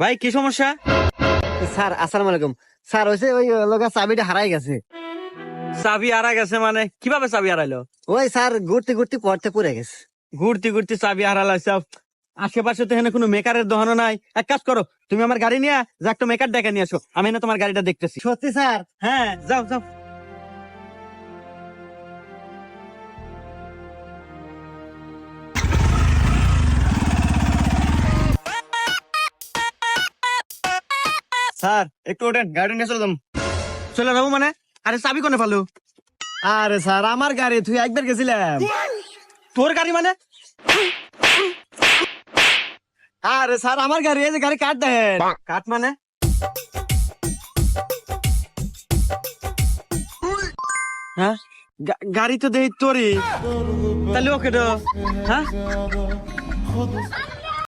ভাই কি সমস্যা? স্যার আসসালামু আলাইকুম। স্যার হইছে ওই লগা চাবিটা হারাই গেছে। চাবি হারা গেছে মানে কিভাবে চাবি হারাইলো? ওই স্যার ঘুরতে ঘুরতে পড়তে পড়ে গেছে। ঘুরতে ঘুরতে চাবি হারালাইছে। আশেপাশে তো এখানে কোনো মেকারের দোকানও নাই। এক কাজ করো, তুমি আমার গাড়ি নিয়ে যা একটা মেকার ডেকে নিয়ে আসো, আমি না তোমার গাড়িটা দেখতেছি। সত্যি স্যার? হ্যাঁ, যাও যাও। স্যার একটু ওঠেন, গাড়ি নিয়ে চলে যাম। চলে যাবো মানে? আরে চাবি কোনে পালো? আরে স্যার আমার গাড়ি তুই একবার গেছিলাম। তোর গাড়ি মানে? আরে স্যার আমার গাড়ি, এই যে গাড়ি কাট দেন। কাঠ মানে? হ্যাঁ, গাড়ি তো দেই তোরই, তাহলে ওকে তো। হ্যাঁ